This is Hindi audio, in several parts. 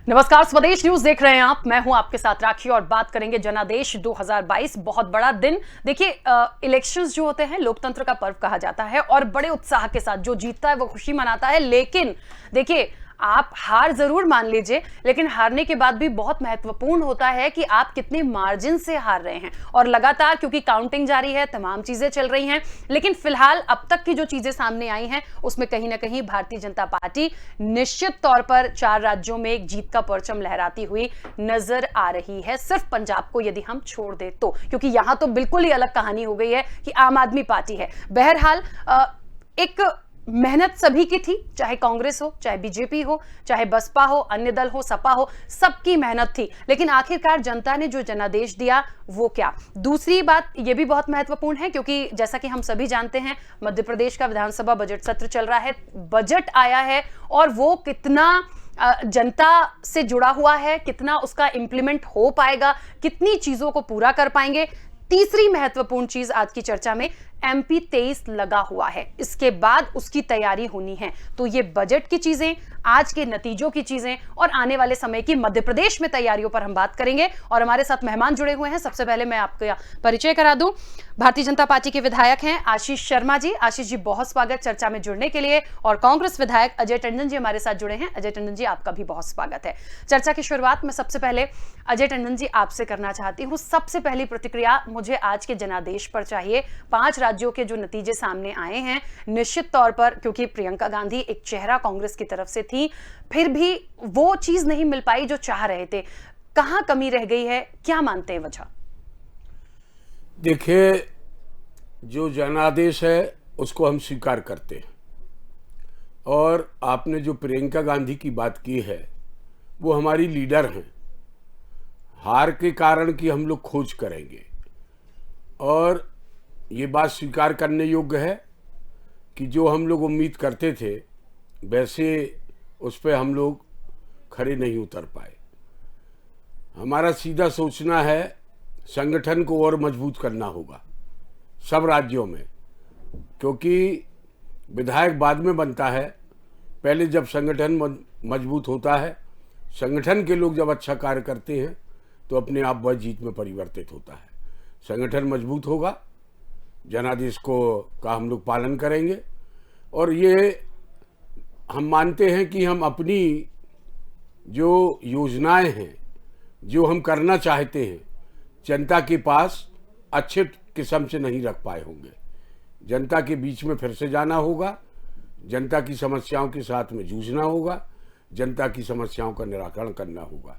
नमस्कार, स्वदेश न्यूज देख रहे हैं आप। मैं हूं आपके साथ राखी और बात करेंगे जनादेश 2022। बहुत बड़ा दिन। देखिए, इलेक्शंस जो होते हैं लोकतंत्र का पर्व कहा जाता है और बड़े उत्साह के साथ जो जीतता है वो खुशी मनाता है। लेकिन देखिए, आप हार जरूर मान लीजिए, लेकिन हारने के बाद भी बहुत महत्वपूर्ण होता है कि आप कितने मार्जिन से हार रहे हैं। और लगातार क्योंकि काउंटिंग जारी है, तमाम चीजें चल रही हैं, लेकिन फिलहाल अब तक की जो चीजें सामने आई हैं उसमें कहीं ना कहीं भारतीय जनता पार्टी निश्चित तौर पर 4 राज्यों में एक जीत का परचम लहराती हुई नजर आ रही है। सिर्फ पंजाब को यदि हम छोड़ दे तो, क्योंकि यहां तो बिल्कुल ही अलग कहानी हो गई है कि आम आदमी पार्टी है। बहरहाल एक मेहनत सभी की थी, चाहे कांग्रेस हो, चाहे बीजेपी हो, चाहे बसपा हो, अन्य दल हो, सपा हो, सबकी मेहनत थी। लेकिन आखिरकार जनता ने जो जनादेश दिया वो क्या। दूसरी बात यह भी बहुत महत्वपूर्ण है क्योंकि जैसा कि हम सभी जानते हैं, मध्य प्रदेश का विधानसभा बजट सत्र चल रहा है, बजट आया है और वो कितना जनता से जुड़ा हुआ है, कितना उसका इंप्लीमेंट हो पाएगा, कितनी चीजों को पूरा कर पाएंगे। तीसरी महत्वपूर्ण चीज आज की चर्चा में MP 23 लगा हुआ है, इसके बाद उसकी तैयारी होनी है। तो ये बजट की चीजें, आज के नतीजों की चीजें और आने वाले समय की मध्य प्रदेश में तैयारियों पर हम बात करेंगे। और हमारे साथ मेहमान जुड़े हुए हैं। सबसे पहले मैं आपका परिचय करा दूं, भारतीय जनता पार्टी के विधायक हैं आशीष शर्मा जी। आशीष जी, बहुत स्वागत चर्चा में जुड़ने के लिए। और कांग्रेस विधायक अजय टंडन जी हमारे साथ जुड़े हैं। अजय टंडन जी, आपका भी बहुत स्वागत है। चर्चा की शुरुआत में सबसे पहले अजय टंडन जी आपसे करना चाहती हूँ। सबसे पहली प्रतिक्रिया मुझे आज के जनादेश पर चाहिए। 5 राज्यों के जो नतीजे सामने आए हैं, निश्चित तौर पर क्योंकि प्रियंका गांधी एक चेहरा कांग्रेस की तरफ से थी, फिर भी वो चीज नहीं मिल पाई जो चाह रहे थे। कहां कमी रह गई है, क्या मानते हैं वजह? देखिए, जो जनादेश है उसको हम स्वीकार करते हैं। और आपने जो प्रियंका गांधी की बात की है, वो हमारी लीडर हैं। हार के कारण की हम लोग खोज करेंगे और ये बात स्वीकार करने योग्य है कि जो हम लोग उम्मीद करते थे वैसे उस पर हम लोग खड़े नहीं उतर पाए। हमारा सीधा सोचना है, संगठन को और मजबूत करना होगा सब राज्यों में, क्योंकि विधायक बाद में बनता है। पहले जब संगठन मजबूत होता है, संगठन के लोग जब अच्छा कार्य करते हैं तो अपने आप वह जीत में परिवर्तित होता है। संगठन मजबूत होगा, जनादेश का हम लोग पालन करेंगे और ये हम मानते हैं कि हम अपनी जो योजनाएं हैं, जो हम करना चाहते हैं, जनता के पास अच्छे किस्म से नहीं रख पाए होंगे। जनता के बीच में फिर से जाना होगा, जनता की समस्याओं के साथ में जूझना होगा, जनता की समस्याओं का निराकरण करना होगा।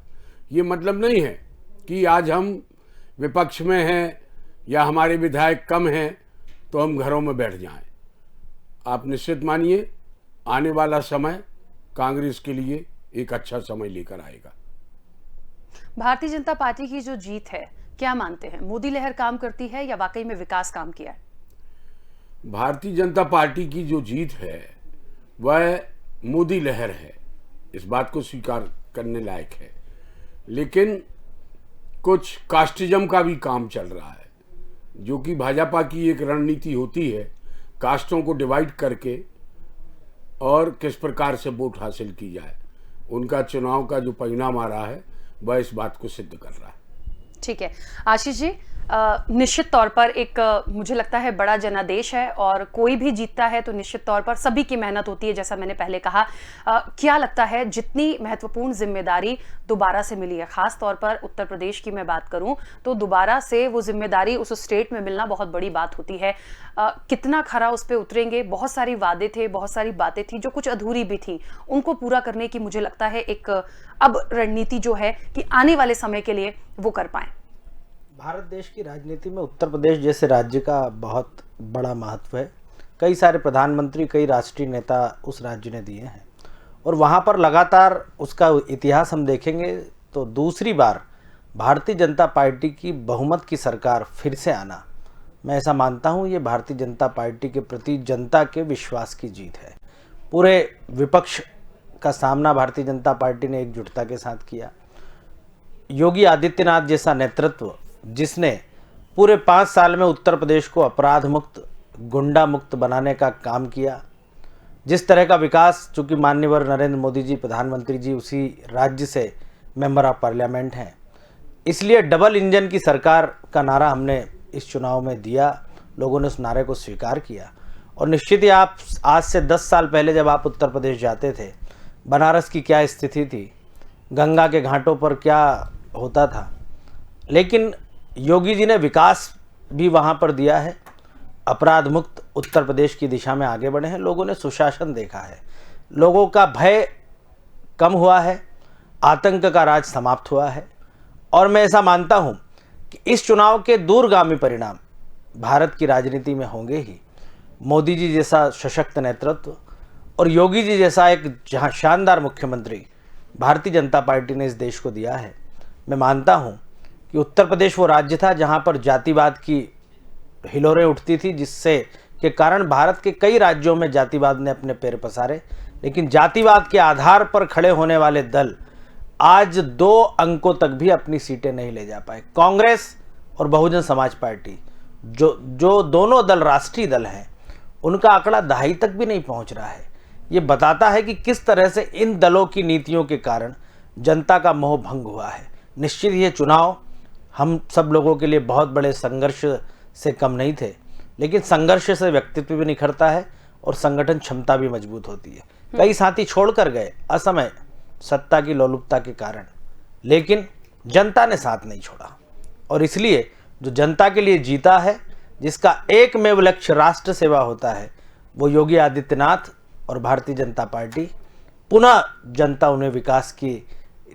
ये मतलब नहीं है कि आज हम विपक्ष में हैं या हमारे विधायक कम हैं तो हम घरों में बैठ जाएं। आप निश्चित मानिए, आने वाला समय कांग्रेस के लिए एक अच्छा समय लेकर आएगा। भारतीय जनता पार्टी की जो जीत है, क्या मानते हैं, मोदी लहर काम करती है या वाकई में विकास काम किया है? भारतीय जनता पार्टी की जो जीत है वह मोदी लहर है, इस बात को स्वीकार करने लायक है। लेकिन कुछ कास्टिज्म का भी काम चल रहा है, जो कि भाजपा की एक रणनीति होती है, कास्टों को डिवाइड करके और किस प्रकार से वोट हासिल की जाए। उनका चुनाव का जो परिणाम आ रहा है वह इस बात को सिद्ध कर रहा है। ठीक है आशीष जी, निश्चित तौर पर एक मुझे लगता है बड़ा जनादेश है और कोई भी जीतता है तो निश्चित तौर पर सभी की मेहनत होती है, जैसा मैंने पहले कहा। क्या लगता है जितनी महत्वपूर्ण जिम्मेदारी दोबारा से मिली है, खास तौर पर उत्तर प्रदेश की मैं बात करूं तो दोबारा से वो जिम्मेदारी उस स्टेट में मिलना बहुत बड़ी बात होती है। कितना खरा उस पर उतरेंगे? बहुत सारी वादे थे, बहुत सारी बातें थी जो कुछ अधूरी भी थी, उनको पूरा करने की मुझे लगता है एक अब रणनीति जो है कि आने वाले समय के लिए वो कर पाए। भारत देश की राजनीति में उत्तर प्रदेश जैसे राज्य का बहुत बड़ा महत्व है। कई सारे प्रधानमंत्री, कई राष्ट्रीय नेता उस राज्य ने दिए हैं और वहाँ पर लगातार उसका इतिहास हम देखेंगे तो दूसरी बार भारतीय जनता पार्टी की बहुमत की सरकार फिर से आना, मैं ऐसा मानता हूँ ये भारतीय जनता पार्टी के प्रति जनता के विश्वास की जीत है। पूरे विपक्ष का सामना भारतीय जनता पार्टी ने एकजुटता के साथ किया। योगी आदित्यनाथ जैसा नेतृत्व, जिसने पूरे 5 साल में उत्तर प्रदेश को अपराध मुक्त, गुंडा मुक्त बनाने का काम किया, जिस तरह का विकास, चूँकि माननीय नरेंद्र मोदी जी प्रधानमंत्री जी उसी राज्य से मेंबर ऑफ पार्लियामेंट हैं, इसलिए डबल इंजन की सरकार का नारा हमने इस चुनाव में दिया। लोगों ने उस नारे को स्वीकार किया। और निश्चित ही आप आज से 10 साल पहले जब आप उत्तर प्रदेश जाते थे, बनारस की क्या स्थिति थी, गंगा के घाटों पर क्या होता था, लेकिन योगी जी ने विकास भी वहाँ पर दिया है। अपराध मुक्त उत्तर प्रदेश की दिशा में आगे बढ़े हैं। लोगों ने सुशासन देखा है, लोगों का भय कम हुआ है, आतंक का राज समाप्त हुआ है। और मैं ऐसा मानता हूँ कि इस चुनाव के दूरगामी परिणाम भारत की राजनीति में होंगे ही। मोदी जी जैसा सशक्त नेतृत्व और योगी जी जैसा एक शानदार मुख्यमंत्री भारतीय जनता पार्टी ने इस देश को दिया है। मैं मानता हूँ कि उत्तर प्रदेश वो राज्य था जहाँ पर जातिवाद की हिलोरें उठती थी, जिससे के कारण भारत के कई राज्यों में जातिवाद ने अपने पैर पसारे। लेकिन जातिवाद के आधार पर खड़े होने वाले दल आज 2 अंकों तक भी अपनी सीटें नहीं ले जा पाए। कांग्रेस और बहुजन समाज पार्टी जो दोनों दल राष्ट्रीय दल हैं, उनका आंकड़ा 2.5 तक भी नहीं पहुंच रहा है। ये बताता है कि किस तरह से इन दलों की नीतियों के कारण जनता का मोह भंग हुआ है। निश्चित ये चुनाव हम सब लोगों के लिए बहुत बड़े संघर्ष से कम नहीं थे, लेकिन संघर्ष से व्यक्तित्व भी निखरता है और संगठन क्षमता भी मजबूत होती है। कई साथी छोड़कर गए असमय सत्ता की लोलुपता के कारण, लेकिन जनता ने साथ नहीं छोड़ा। और इसलिए जो जनता के लिए जीता है, जिसका एकमेव लक्ष्य राष्ट्र सेवा होता है, वो योगी आदित्यनाथ और भारतीय जनता पार्टी, पुनः जनता उन्हें विकास की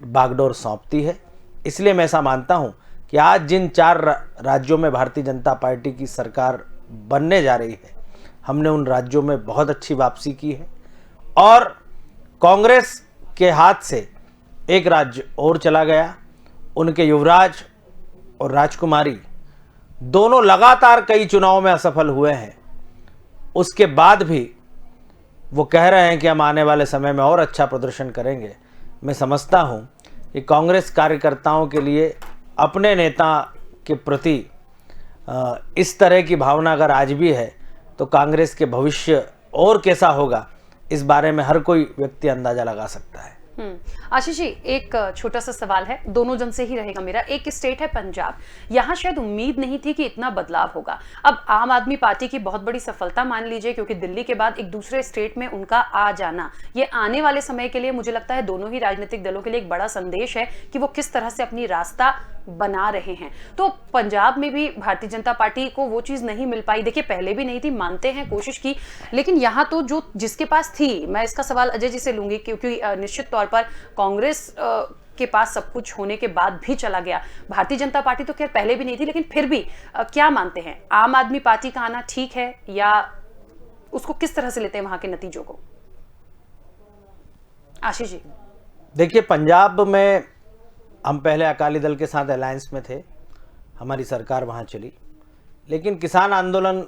बागडोर सौंपती है। इसलिए मैं ऐसा मानता हूं कि आज जिन 4 राज्यों में भारतीय जनता पार्टी की सरकार बनने जा रही है, हमने उन राज्यों में बहुत अच्छी वापसी की है। और कांग्रेस के हाथ से एक राज्य और चला गया। उनके युवराज और राजकुमारी दोनों लगातार कई चुनावों में असफल हुए हैं। उसके बाद भी वो कह रहे हैं कि हम आने वाले समय में और अच्छा प्रदर्शन करेंगे। मैं समझता हूं कि कांग्रेस कार्यकर्ताओं के लिए अपने नेता के प्रति इस तरह की भावना अगर आज भी है, तो कांग्रेस के भविष्य और कैसा होगा, इस बारे में हर कोई व्यक्ति अंदाजा लगा सकता है। आशीष जी, एक छोटा सा सवाल है, दोनों जन से ही रहेगा मेरा। एक स्टेट है पंजाब, यहाँ शायद उम्मीद नहीं थी कि इतना बदलाव होगा। अब आम आदमी पार्टी की बहुत बड़ी सफलता मान लीजिए, क्योंकि दिल्ली के बाद एक दूसरे स्टेट में उनका आ जाना, ये आने वाले समय के लिए मुझे लगता है दोनों ही राजनीतिक दलों के लिए एक बड़ा संदेश है कि वो किस तरह से अपनी रास्ता बना रहे हैं। तो पंजाब में भी भारतीय जनता पार्टी को वो चीज नहीं मिल पाई। देखिए, पहले भी नहीं थी, मानते हैं, कोशिश की, लेकिन यहाँ तो जो जिसके पास थी, मैं इसका सवाल अजय जी से लूंगी, क्योंकि निश्चित तौर पर कांग्रेस के पास सब कुछ होने के बाद भी चला गया। भारतीय जनता पार्टी तो खैर पहले भी नहीं थी, लेकिन फिर भी क्या मानते हैं, आम आदमी पार्टी का आना ठीक है, या उसको किस तरह से लेते हैं वहां के नतीजों को? आशीष जी, देखिए, पंजाब में हम पहले अकाली दल के साथ अलायंस में थे, हमारी सरकार वहाँ चली, लेकिन किसान आंदोलन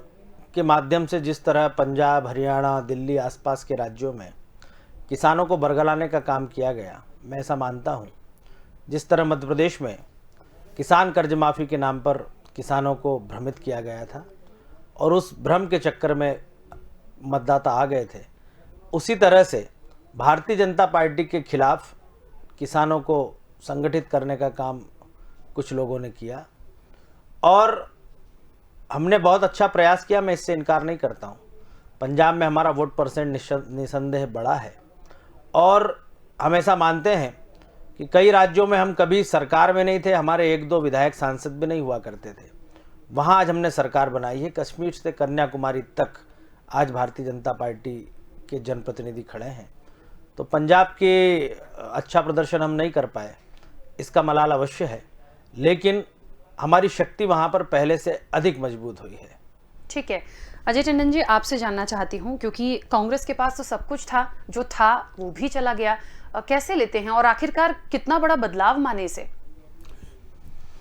के माध्यम से जिस तरह पंजाब, हरियाणा, दिल्ली आसपास के राज्यों में किसानों को बरगलाने का काम किया गया, मैं ऐसा मानता हूँ। जिस तरह मध्य प्रदेश में किसान कर्ज माफ़ी के नाम पर किसानों को भ्रमित किया गया था और उस भ्रम के चक्कर में मतदाता आ गए थे, उसी तरह से भारतीय जनता पार्टी के खिलाफ किसानों को संगठित करने का काम कुछ लोगों ने किया और हमने बहुत अच्छा प्रयास किया, मैं इससे इनकार नहीं करता हूँ। पंजाब में हमारा वोट परसेंट निसंदेह बड़ा है और हम ऐसा मानते हैं कि कई राज्यों में हम कभी सरकार में नहीं थे, हमारे 1-2 विधायक सांसद भी नहीं हुआ करते थे, वहाँ आज हमने सरकार बनाई है। कश्मीर से कन्याकुमारी तक आज भारतीय जनता पार्टी के जनप्रतिनिधि खड़े हैं। तो पंजाब के अच्छा प्रदर्शन हम नहीं कर पाए, इसका मलाल अवश्य है, लेकिन हमारी शक्ति वहाँ पर पहले से अधिक मजबूत हुई है। ठीक है, अजय टंडन जी, आपसे जानना चाहती हूँ, क्योंकि कांग्रेस के पास तो सब कुछ था, जो था वो भी चला गया, कैसे लेते हैं और आखिरकार कितना बड़ा बदलाव माने इसे?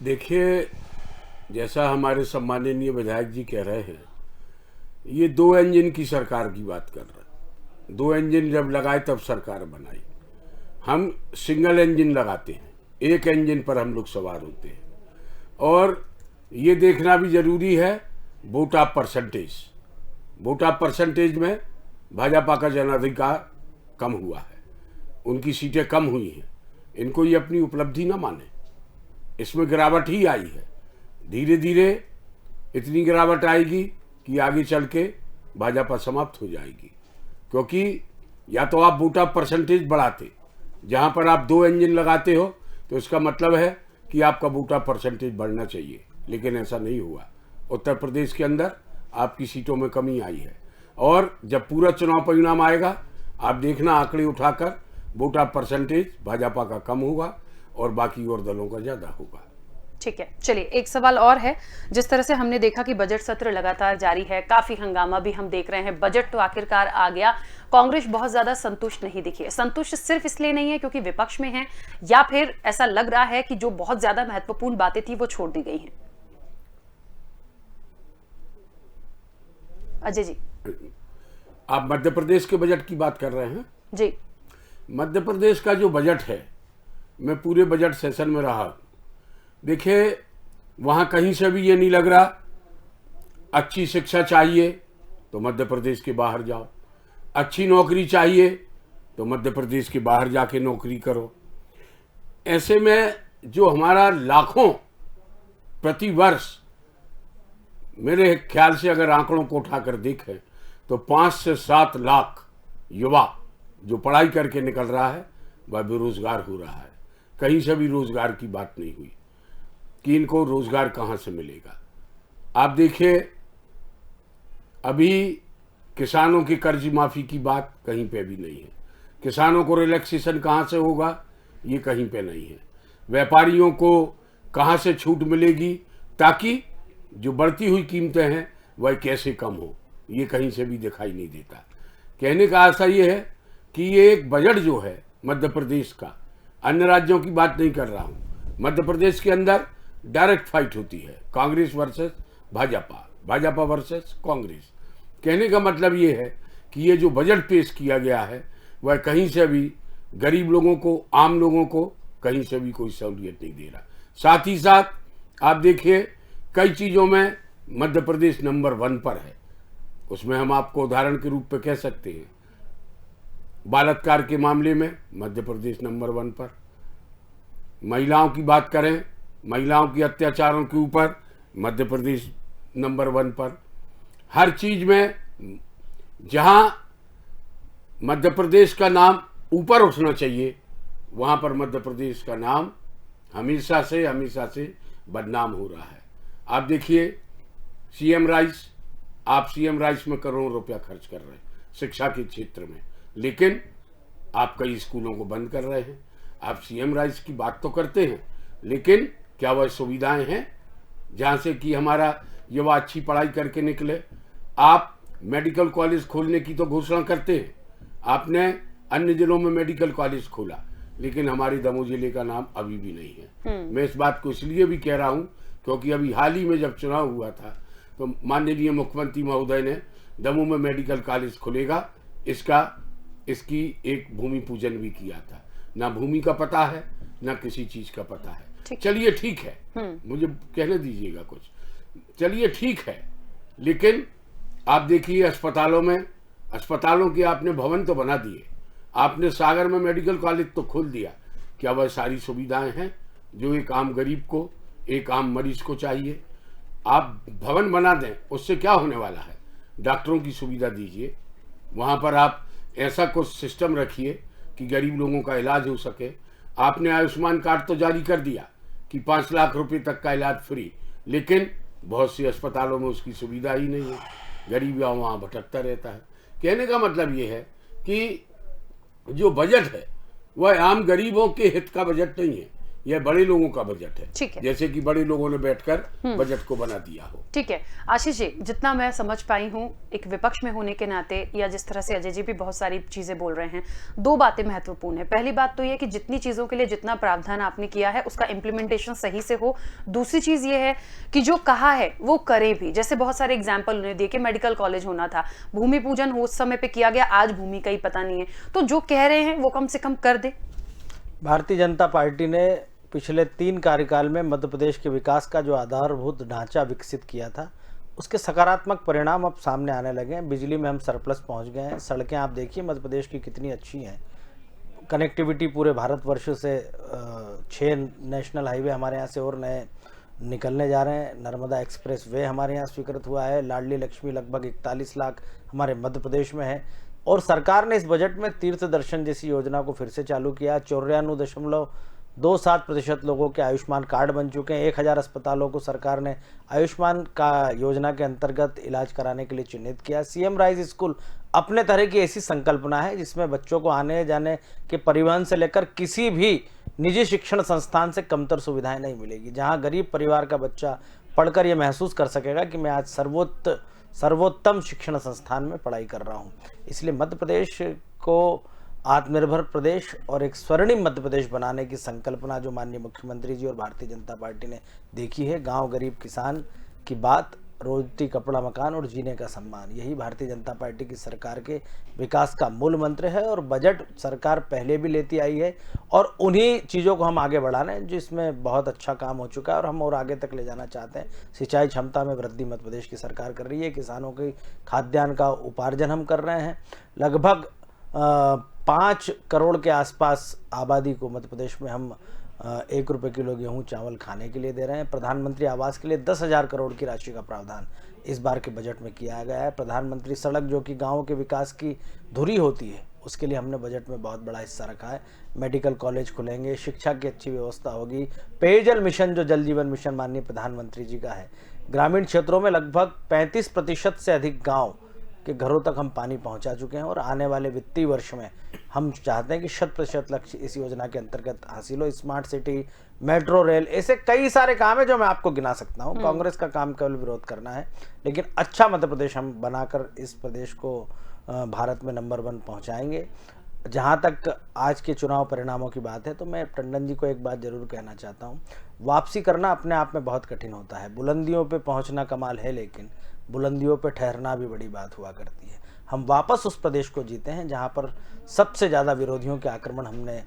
देखिए, जैसा हमारे सम्माननीय विधायक जी कह रहे हैं, ये 2 इंजन की सरकार की बात कर रहे हैं। 2 इंजन जब लगाए तब सरकार बनाई। हम सिंगल इंजन लगाते हैं, एक इंजन पर हम लोग सवार होते हैं। और ये देखना भी जरूरी है vote of percentage. Vote of percentage में भाजपा का जनाधिकार कम हुआ है, उनकी सीटें कम हुई हैं। इनको ये अपनी उपलब्धि ना माने, इसमें गिरावट ही आई है। धीरे धीरे इतनी गिरावट आएगी कि आगे चल के भाजपा समाप्त हो जाएगी, क्योंकि या तो आप वोट ऑफ परसेंटेज बढ़ाते, जहां पर आप 2 इंजन लगाते हो तो इसका मतलब है कि आपका वोट ऑफ परसेंटेज बढ़ना चाहिए, लेकिन ऐसा नहीं हुआ। उत्तर प्रदेश के अंदर आपकी सीटों में कमी आई है, और जब पूरा चुनाव परिणाम आएगा आप देखना आंकड़े उठाकर वोट ऑफ परसेंटेज भाजपा का कम होगा और बाकी और दलों का ज़्यादा होगा। ठीक है, चलिए एक सवाल और है। जिस तरह से हमने देखा कि बजट सत्र लगातार जारी है, काफी हंगामा भी हम देख रहे हैं, बजट तो आखिरकार आ गया, कांग्रेस बहुत ज्यादा संतुष्ट नहीं दिखी है। संतुष्ट सिर्फ इसलिए नहीं है क्योंकि विपक्ष में है, या फिर ऐसा लग रहा है कि जो बहुत ज्यादा महत्वपूर्ण बातें थी वो छोड़ दी गई हैं? अजय जी। आप मध्य प्रदेश के बजट की बात कर रहे हैं? जी। मध्य प्रदेश का जो बजट है, मैं पूरे बजट सेशन में रहा, देखिए वहाँ कहीं से भी ये नहीं लग रहा अच्छी शिक्षा चाहिए तो मध्य प्रदेश के बाहर जाओ, अच्छी नौकरी चाहिए तो मध्य प्रदेश के बाहर जाके नौकरी करो। ऐसे में जो हमारा लाखों प्रति वर्ष, मेरे ख्याल से अगर आंकड़ों को उठाकर देखें तो 5 से 7 लाख युवा जो पढ़ाई करके निकल रहा है वह बेरोजगार हो रहा है। कहीं से भी रोजगार की बात नहीं हुई कि इनको रोजगार कहाँ से मिलेगा। आप देखिए अभी किसानों की कर्ज माफ़ी की बात कहीं पे भी नहीं है, किसानों को रिलैक्सेशन कहाँ से होगा ये कहीं पे नहीं है, व्यापारियों को कहाँ से छूट मिलेगी ताकि जो बढ़ती हुई कीमतें हैं वह कैसे कम हो, ये कहीं से भी दिखाई नहीं देता। कहने का आशा ये है कि ये एक बजट जो है मध्य प्रदेश का, अन्य राज्यों की बात नहीं कर रहा हूँ, मध्य प्रदेश के अंदर डायरेक्ट फाइट होती है, कांग्रेस वर्सेस भाजपा, भाजपा वर्सेस कांग्रेस। कहने का मतलब ये है कि ये जो बजट पेश किया गया है वह कहीं से भी गरीब लोगों को, आम लोगों को कहीं से भी कोई सहूलियत नहीं दे रहा। साथ ही साथ आप देखिए कई चीज़ों में मध्य प्रदेश नंबर 1 पर है। उसमें हम आपको उदाहरण के रूप में कह सकते हैं, बलात्कार के मामले में मध्य प्रदेश नंबर 1 पर, महिलाओं की बात करें, महिलाओं के अत्याचारों के ऊपर मध्य प्रदेश नंबर 1 पर। हर चीज में जहां मध्य प्रदेश का नाम ऊपर उठना चाहिए वहां पर मध्य प्रदेश का नाम हमेशा से बदनाम हो रहा है। आप देखिए सीएम राइस, आप सीएम राइस में करोड़ों रुपया खर्च कर रहे हैं शिक्षा के क्षेत्र में, लेकिन आप कई स्कूलों को बंद कर रहे हैं। आप सीएम राइस की बात तो करते हैं, लेकिन क्या वह सुविधाएं हैं जहां से कि हमारा युवा अच्छी पढ़ाई करके निकले? आप मेडिकल कॉलेज खोलने की तो घोषणा करते हैं, आपने अन्य जिलों में मेडिकल कॉलेज खोला, लेकिन हमारे दमोह जिले का नाम अभी भी नहीं है। मैं इस बात को इसलिए भी कह रहा हूं क्योंकि अभी हाल ही में जब चुनाव हुआ था तो माननीय मुख्यमंत्री महोदय ने दमोह में मेडिकल कॉलेज खुलेगा इसकी एक भूमि पूजन भी किया था। ना भूमि का पता है ना किसी चीज का पता है। चलिए ठीक है, मुझे कहने दीजिएगा कुछ, चलिए ठीक है, लेकिन आप देखिए अस्पतालों के आपने भवन तो बना दिए, आपने सागर में मेडिकल कॉलेज तो खोल दिया, क्या वह सारी सुविधाएं हैं जो एक आम गरीब को, एक आम मरीज को चाहिए? आप भवन बना दें, उससे क्या होने वाला है? डॉक्टरों की सुविधा दीजिए, वहाँ पर आप ऐसा कुछ सिस्टम रखिए कि गरीब लोगों का इलाज हो सके। आपने आयुष्मान कार्ड तो जारी कर दिया कि 5 लाख रुपए तक का इलाज फ्री, लेकिन बहुत सी अस्पतालों में उसकी सुविधा ही नहीं है, गरीब वहाँ भटकता रहता है। कहने का मतलब ये है कि जो बजट है वह आम गरीबों के हित का बजट नहीं है, यह बड़े लोगों का बजट है। ठीक है, जैसे कि बड़े लोगों ने बैठकर बजट को बना दिया हो। ठीक है आशीष जी, जितना मैं समझ पाई हूँ एक विपक्ष में होने के नाते, या जिस तरह से अजय जी भी बहुत सारी चीजें बोल रहे हैं, 2 बातें महत्वपूर्ण है। पहली बात तो ये कि जितनी चीजों के लिए जितना प्रावधान आपने किया है उसका इंप्लीमेंटेशन सही से हो। दूसरी चीज ये है कि जो कहा है वो करे भी। जैसे बहुत सारे एग्जाम्पल उन्हें दिए कि मेडिकल कॉलेज होना था, भूमि पूजन उस समय पे किया गया, आज भूमि का ही पता नहीं है, तो जो कह रहे हैं वो कम से कम कर दे। भारतीय जनता पार्टी ने पिछले 3 कार्यकाल में मध्य प्रदेश के विकास का जो आधारभूत ढांचा विकसित किया था उसके सकारात्मक परिणाम अब सामने आने लगे हैं। बिजली में हम सरप्लस पहुंच गए हैं। सड़कें आप देखिए मध्य प्रदेश की कितनी अच्छी हैं। कनेक्टिविटी पूरे भारतवर्ष से 6 नेशनल हाईवे हमारे यहाँ से और नए निकलने जा रहे हैं। नर्मदा एक्सप्रेस वे हमारे यहाँ स्वीकृत हुआ है। लाडली लक्ष्मी लगभग 41 लाख हमारे मध्य प्रदेश में है। और सरकार ने इस बजट में तीर्थ दर्शन जैसी योजना को फिर से चालू किया। 94.27% लोगों के आयुष्मान कार्ड बन चुके हैं। 1000 अस्पतालों को सरकार ने आयुष्मान का योजना के अंतर्गत इलाज कराने के लिए चिन्हित किया। सीएम राइज स्कूल अपने तरह की ऐसी संकल्पना है जिसमें बच्चों को आने जाने के परिवहन से लेकर किसी भी निजी शिक्षण संस्थान से कमतर सुविधाएं नहीं मिलेगी। जहां गरीब परिवार का बच्चा पढ़कर यह महसूस कर सकेगा कि मैं आज सर्वोत्तम शिक्षण संस्थान में पढ़ाई कर रहा हूं। इसलिए मध्य प्रदेश को आत्मनिर्भर प्रदेश और एक स्वर्णिम मध्य प्रदेश बनाने की संकल्पना जो माननीय मुख्यमंत्री जी और भारतीय जनता पार्टी ने देखी है, गांव गरीब किसान की बात, रोटी कपड़ा मकान और जीने का सम्मान, यही भारतीय जनता पार्टी की सरकार के विकास का मूल मंत्र है। और बजट सरकार पहले भी लेती आई है और उन्हीं चीज़ों को हम आगे बढ़ा रहे हैं जिसमें बहुत अच्छा काम हो चुका है और हम और आगे तक ले जाना चाहते हैं। सिंचाई क्षमता में वृद्धि मध्य प्रदेश की सरकार कर रही है। किसानों की खाद्यान्न का उपार्जन हम कर रहे हैं। लगभग 5 करोड़ के आसपास आबादी को मध्य प्रदेश में हम 1 रुपये किलो गेहूं चावल खाने के लिए दे रहे हैं। प्रधानमंत्री आवास के लिए 10,000 करोड़ की राशि का प्रावधान इस बार के बजट में किया गया है। प्रधानमंत्री सड़क जो कि गांवों के विकास की धुरी होती है, उसके लिए हमने बजट में बहुत बड़ा हिस्सा रखा है। मेडिकल कॉलेज खुलेंगे, शिक्षा की अच्छी व्यवस्था होगी। पेयजल मिशन जो जल जीवन मिशन माननीय प्रधानमंत्री जी का है, ग्रामीण क्षेत्रों में लगभग 35% से अधिक गाँव के घरों तक हम पानी पहुंचा चुके हैं। और आने वाले वित्तीय वर्ष में हम चाहते हैं कि 100% लक्ष्य इस योजना के अंतर्गत हासिल हो। स्मार्ट सिटी, मेट्रो रेल, ऐसे कई सारे काम है जो मैं आपको गिना सकता हूं। कांग्रेस का काम केवल विरोध करना है, लेकिन अच्छा मध्य प्रदेश हम बनाकर इस प्रदेश को भारत में नंबर 1 पहुंचाएंगे। जहां तक आज के चुनाव परिणामों की बात है, तो मैं टंडन जी को एक बात जरूर कहना चाहता हूं। वापसी करना अपने आप में बहुत कठिन होता है। बुलंदियों पे पहुंचना कमाल है, लेकिन बुलंदियों पे ठहरना भी बड़ी बात हुआ करती है। हम वापस उस प्रदेश को जीते हैं जहां पर सबसे ज़्यादा विरोधियों के आक्रमण हमने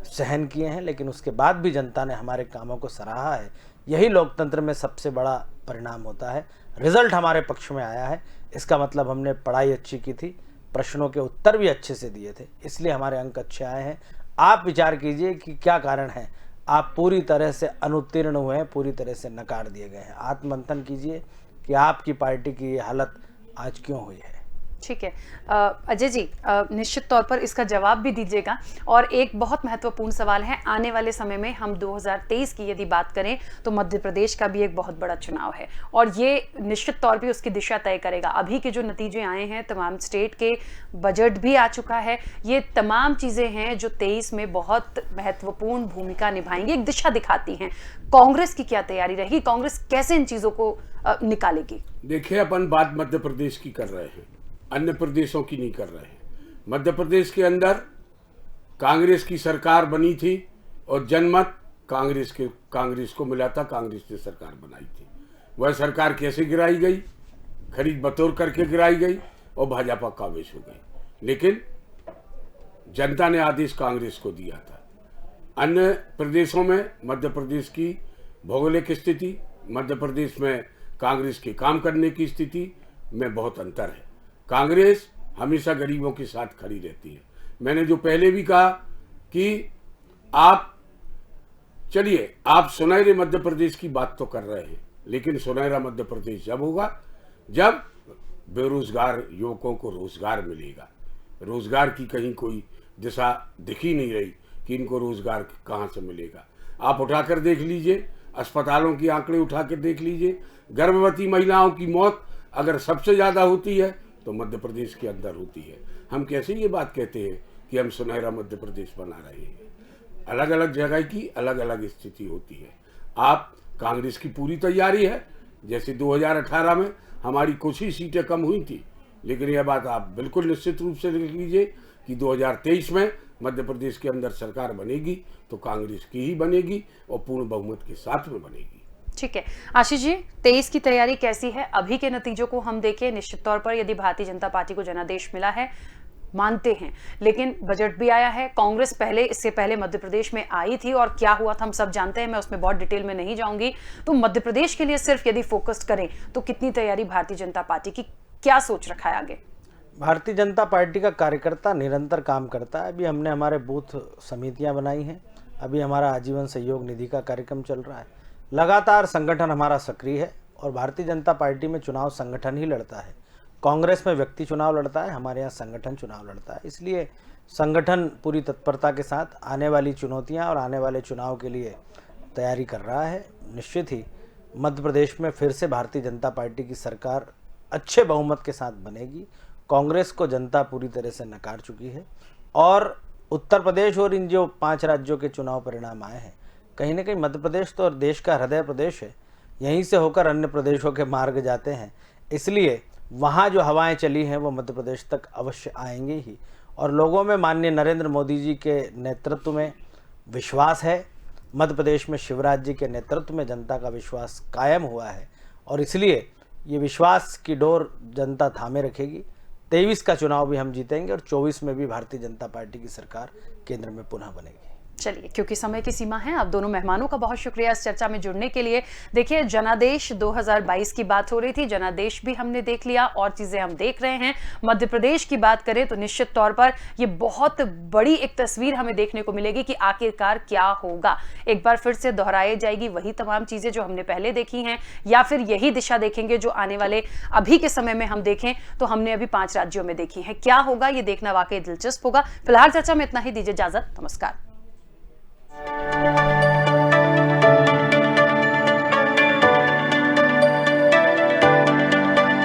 सहन किए हैं, लेकिन उसके बाद भी जनता ने हमारे कामों को सराहा है। यही लोकतंत्र में सबसे बड़ा परिणाम होता है। रिजल्ट हमारे पक्ष में आया है, इसका मतलब हमने पढ़ाई अच्छी की थी, प्रश्नों के उत्तर भी अच्छे से दिए थे, इसलिए हमारे अंक अच्छे आए हैं। आप विचार कीजिए कि क्या कारण है आप पूरी तरह से अनुत्तीर्ण हुए हैं, पूरी तरह से नकार दिए गए हैं। आत्ममंथन कीजिए कि आपकी पार्टी की ये हालत आज क्यों हुई है। ठीक है अजय जी, निश्चित तौर पर इसका जवाब भी दीजिएगा। और एक बहुत महत्वपूर्ण सवाल है, आने वाले समय में हम 2023 की यदि बात करें तो मध्य प्रदेश का भी एक बहुत बड़ा चुनाव है और ये निश्चित तौर पे उसकी दिशा तय करेगा। अभी के जो नतीजे आए हैं, तमाम स्टेट के बजट भी आ चुका है, ये तमाम चीजें हैं जो 23 में बहुत महत्वपूर्ण भूमिका निभाएंगी, एक दिशा दिखाती हैं। कांग्रेस की क्या तैयारी रहेगी, कांग्रेस कैसे इन चीजों को निकालेगी? देखिए, अपन बात मध्य प्रदेश की कर रहे हैं, अन्य प्रदेशों की नहीं कर रहे हैं। मध्य प्रदेश के अंदर कांग्रेस की सरकार बनी थी और जनमत कांग्रेस को मिला था, कांग्रेस ने सरकार बनाई थी। वह सरकार कैसे गिराई गई? खरीद बतौर करके गिराई गई और भाजपा काबिज हो गई। लेकिन जनता ने आदेश कांग्रेस को दिया था। अन्य प्रदेशों में मध्य प्रदेश की भौगोलिक स्थिति, मध्य प्रदेश में कांग्रेस के काम करने की स्थिति में बहुत अंतर है। कांग्रेस हमेशा गरीबों के साथ खड़ी रहती है। मैंने जो पहले भी कहा कि आप चलिए, आप सुनहरे मध्य प्रदेश की बात तो कर रहे हैं, लेकिन सुनहरा मध्य प्रदेश जब होगा जब बेरोजगार युवकों को रोजगार मिलेगा। रोजगार की कहीं कोई दिशा दिख ही नहीं रही कि इनको रोजगार कहाँ से मिलेगा। आप उठाकर देख लीजिए, अस्पतालों की आंकड़े उठा कर देख लीजिए। गर्भवती महिलाओं की मौत अगर सबसे ज़्यादा होती है तो मध्य प्रदेश के अंदर होती है। हम कैसे ये बात कहते हैं कि हम सुनहरा मध्य प्रदेश बना रहे हैं? अलग अलग जगह की अलग अलग स्थिति होती है। आप कांग्रेस की पूरी तैयारी है, जैसे 2018 में हमारी कुछ ही सीटें कम हुई थी, लेकिन यह बात आप बिल्कुल निश्चित रूप से देख लीजिए कि 2023 में मध्य प्रदेश के अंदर सरकार बनेगी तो कांग्रेस की ही बनेगी और पूर्ण बहुमत के साथ में बनेगी। ठीक है आशीष जी, 23 की तैयारी कैसी है? अभी के नतीजों को हम देखें, निश्चित तौर पर यदि भारतीय जनता पार्टी को जनादेश मिला है, मानते हैं, लेकिन बजट भी आया है। कांग्रेस इससे पहले मध्य प्रदेश में आई थी और क्या हुआ था हम सब जानते हैं, मैं उसमें बहुत डिटेल में नहीं जाऊंगी। तो मध्य प्रदेश के लिए सिर्फ यदि फोकस करें तो कितनी तैयारी भारतीय जनता पार्टी की, क्या सोच रखा है आगे? भारतीय जनता पार्टी का कार्यकर्ता निरंतर काम करता है। अभी हमने हमारे बूथ समितियां बनाई हैं, अभी हमारा आजीवन सहयोग निधि का कार्यक्रम चल रहा है। लगातार संगठन हमारा सक्रिय है और भारतीय जनता पार्टी में चुनाव संगठन ही लड़ता है। कांग्रेस में व्यक्ति चुनाव लड़ता है, हमारे यहाँ संगठन चुनाव लड़ता है। इसलिए संगठन पूरी तत्परता के साथ आने वाली चुनौतियाँ और आने वाले चुनाव के लिए तैयारी कर रहा है। निश्चित ही मध्य प्रदेश में फिर से भारतीय जनता पार्टी की सरकार अच्छे बहुमत के साथ बनेगी। कांग्रेस को जनता पूरी तरह से नकार चुकी है और उत्तर प्रदेश और इन जो 5 राज्यों के चुनाव परिणाम आए हैं, कहीं ना कहीं मध्य प्रदेश तो और देश का हृदय प्रदेश है, यहीं से होकर अन्य प्रदेशों के मार्ग जाते हैं। इसलिए वहाँ जो हवाएं चली हैं वो मध्य प्रदेश तक अवश्य आएंगी ही और लोगों में माननीय नरेंद्र मोदी जी के नेतृत्व में विश्वास है। मध्य प्रदेश में शिवराज जी के नेतृत्व में जनता का विश्वास कायम हुआ है और इसलिए ये विश्वास की डोर जनता थामे रखेगी। 23 का चुनाव भी हम जीतेंगे और 24 में भी भारतीय जनता पार्टी की सरकार केंद्र में पुनः बनेगी। चलिए, क्योंकि समय की सीमा है, आप दोनों मेहमानों का बहुत शुक्रिया इस चर्चा में जुड़ने के लिए। देखिए, जनादेश 2022 की बात हो रही थी, जनादेश भी हमने देख लिया और चीजें हम देख रहे हैं। मध्य प्रदेश की बात करें तो निश्चित तौर पर ये बहुत बड़ी एक तस्वीर हमें देखने को मिलेगी कि आखिरकार क्या होगा। एक बार फिर से दोहराई जाएगी वही तमाम चीजें जो हमने पहले देखी हैं, या फिर यही दिशा देखेंगे जो आने वाले अभी के समय में हम देखें तो हमने अभी 5 राज्यों में देखी है। क्या होगा ये देखना वाकई दिलचस्प होगा। फिलहाल चर्चा में इतना ही, दीजिए इजाजत, नमस्कार।